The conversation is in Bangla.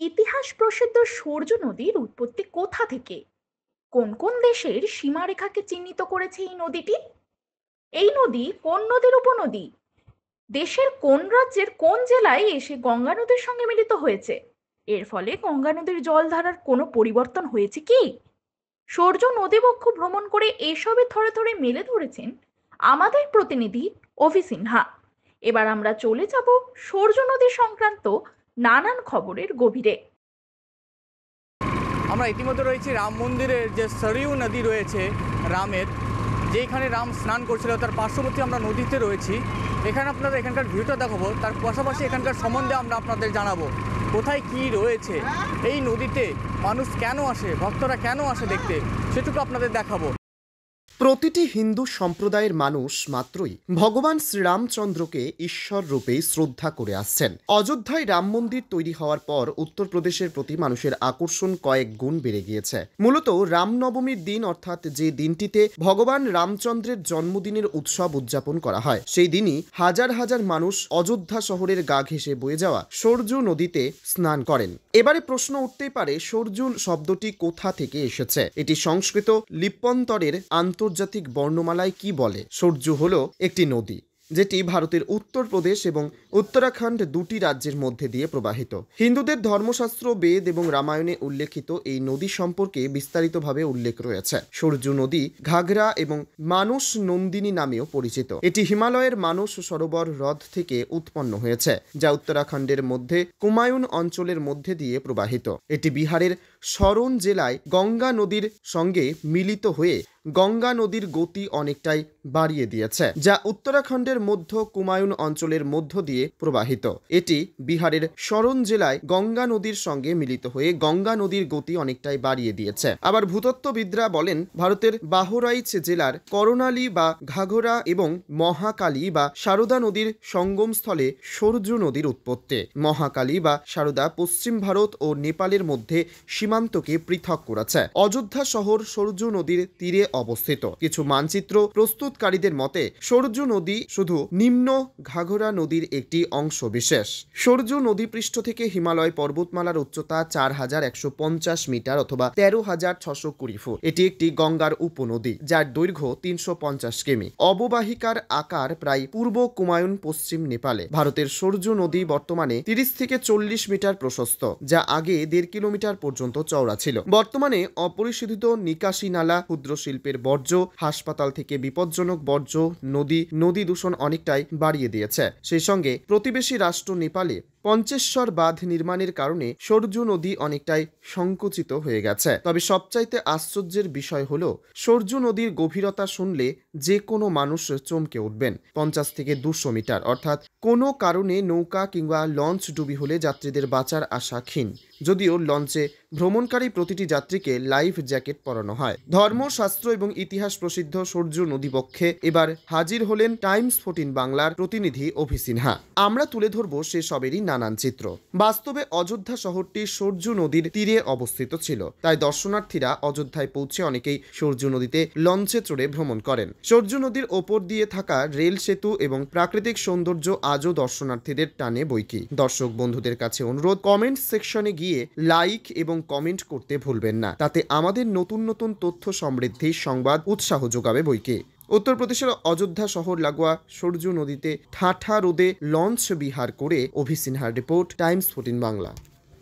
ইতিহাস প্রসিদ্ধ সূর্য নদীর উৎপত্তি কোথা থেকে? কোন কোন দেশের সীমারেখাকে চিহ্নিত করেছে এই নদীটি? এই নদী কোন নদীর উপনদী? দেশের কোন রাজ্যের কোন জেলায় এসে গঙ্গা নদীর সঙ্গে মিলিত হয়েছে? এর ফলে গঙ্গা নদীর জলধারার কোনো পরিবর্তন হয়েছে কি? সূর্য নদীবক্ষ ভ্রমণ করে এসবের থরে থরে মেলে ধরেছেন আমাদের প্রতিনিধি অভি সিনহা। এবার আমরা চলে যাব সূর্য নদী সংক্রান্ত নানান খবরের গভীরে। আমরা ইতিমধ্যে রয়েছি রাম মন্দিরের যে সরিউ নদী রয়েছে রামের, যেখানে রাম স্নান করছিল তার পার্শ্ববর্তী আমরা নদীতে রয়েছি। এখানে আপনারা এখানকার ভিউটা দেখাবো, তার পাশাপাশি এখানকার সম্বন্ধে আমরা আপনাদের জানাবো কোথায় কি রয়েছে, এই নদীতে মানুষ কেন আসে, ভক্তরা কেন আসে দেখতে, সেটুকু আপনাদের দেখাবো। প্রতিটি হিন্দু সম্প্রদায়ের মানুষ মাত্রই ভগবান শ্রীরামচন্দ্রকে ঈশ্বর রূপেই শ্রদ্ধা করে আসছেন। অযোধ্যায় রাম মন্দির তৈরি হওয়ার পর উত্তরপ্রদেশের প্রতি মানুষের আকর্ষণ কয়েক গুণ বেড়ে গিয়েছে। মূলত রামনবমীর দিন, অর্থাৎ যে দিনটিতে ভগবান রামচন্দ্রের জন্মদিনের উৎসব উদযাপন করা হয়, সেই দিনই হাজার হাজার মানুষ অযোধ্যা শহরের গা ঘেঁষে বয়ে যাওয়া সরজু নদীতে স্নান করেন। এবারে প্রশ্ন উঠতেই পারে, সরজু শব্দটি কোথা থেকে এসেছে? এটি সংস্কৃত লিপ্যন্তরের আন্তর্জাতিক বর্ণমালায় কি বলে? সরজু হলো একটি নদী যেটি ভারতের উত্তরপ্রদেশ এবং উত্তরাখণ্ড দুটি রাজ্যের মধ্যে দিয়ে প্রবাহিত। হিন্দুদের ধর্মশাস্ত্র, বেদ এবং রামায়ণে উল্লেখিত এই নদী সম্পর্কে বিস্তারিতভাবে উল্লেখ রয়েছে। সরজু নদী ঘাঘরা এবং মানস নন্দিনী নামেও পরিচিত। এটি হিমালয়ের মানস সরোবর হ্রদ থেকে উৎপন্ন হয়েছে, যা উত্তরাখণ্ডের মধ্যে কুমায়ুন অঞ্চলের মধ্যে দিয়ে প্রবাহিত। এটি বিহারের সরন জেলায় গঙ্গা নদীর সঙ্গে মিলিত হয়ে গঙ্গা নদীর গতি অনেকটাই বাড়িয়ে দিয়েছে, যা উত্তরাখণ্ডের মধ্য কুমায়ুন অঞ্চলের মধ্য দিয়ে প্রবাহিত। এটি বিহারের সরন জেলায় গঙ্গা নদীর সঙ্গে মিলিত হয়ে গঙ্গা নদীর গতি অনেকটাই বাড়িয়ে দিয়েছে। আবার ভূতত্ত্ববিদরা বলেন, ভারতের বাহরাইচ জেলার করোনালী বা ঘাঘরা এবং মহাকালী বা সারদা নদীর সঙ্গমস্থলে সরজু নদীর উৎপত্তি। মহাকালী বা সারদা পশ্চিম ভারত ও নেপালের মধ্যে সীমান্তকে পৃথক করেছে। অযোধ্যা শহর সরজু নদীর তীরে অবস্থিত। কিছু মানচিত্র প্রস্তুতকারীদের মতে সরজু নদী শুধু নিম্ন ঘাঘরা নদীর একটি অংশ বিশেষ। সরজু নদীপৃষ্ঠ থেকে হিমালয় পর্বতমালার উচ্চতা 4150 মিটার অথবা 13,620 ফুট। এটি একটি গঙ্গার উপনদী, যার দৈর্ঘ্য 350 কিমি। অববাহিকার আকার প্রায় পূর্ব কুমায়ুন, পশ্চিম নেপালে। ভারতের সরজু নদী বর্তমানে 30 থেকে 40 মিটার প্রশস্ত, যা আগে 1.5 কিলোমিটার পর্যন্ত চওড়া ছিল। বর্তমানে অপরিশোধিত নিকাশি নালা, ক্ষুদ্র শিল্পের বর্জ্য, হাসপাতাল থেকে বিপজ্জনক বর্জ্য নদী দূষণ অনেকটাই বাড়িয়ে দিয়েছে। সেই সঙ্গে প্রতিবেশী রাষ্ট্র নেপালে পঞ্চেশ্বর বাঁধ নির্মাণের কারণে সরজু নদী অনেকটাই সংকুচিত হয়ে গেছে। তবে সবচাইতে আশ্চর্যের বিষয় হলো, সরজু নদীর গভীরতা শুনলে যে কোনো মানুষ চমকে উঠবেন। 50 থেকে 200 মিটার, অর্থাৎ কোনো কারণে নৌকা কিংবা লঞ্চ ডুবি হলে যাত্রীদের বাঁচার আশা ক্ষীণ। যদিও লঞ্চে ভ্রমণকারী প্রতিটি যাত্রীকে লাইফ জ্যাকেট পরানো হয়। ধর্মশাস্ত্র এবং ইতিহাস প্রসিদ্ধ সরজু নদীবক্ষে এবার হাজির হলেন টাইমস 14 বাংলার প্রতিনিধি অভি সিনহা। আমরা তুলে ধরব সে সবেরই নানান চিত্র। বাস্তবে অযোধ্যা শহরটি সরজু নদীর তীরে অবস্থিত ছিল, তাই দর্শনার্থীরা অযোধ্যায় পৌঁছে অনেকেই সরজু নদীতে লঞ্চে চড়ে ভ্রমণ করেন। সরজু নদীর ওপর দিয়ে থাকা রেল সেতু এবং প্রাকৃতিক সৌন্দর্য আজও দর্শনার্থীদের টানে বইকি। দর্শক বন্ধুদের কাছে অনুরোধ, কমেন্ট সেকশনে গিয়ে লাইক এবং কমেন্ট করতে ভুলবেন না, তাতে আমাদের নতুন নতুন তথ্য সমৃদ্ধির সংবাদ উৎসাহ যোগাবে বইকে। উত্তরপ্রদেশের অযোধ্যা শহর লাগোয়া সরজু নদীতে ঠাঠা রোদে লঞ্চ বিহার করে অভি সিনহার রিপোর্ট, টাইমস 14 বাংলা।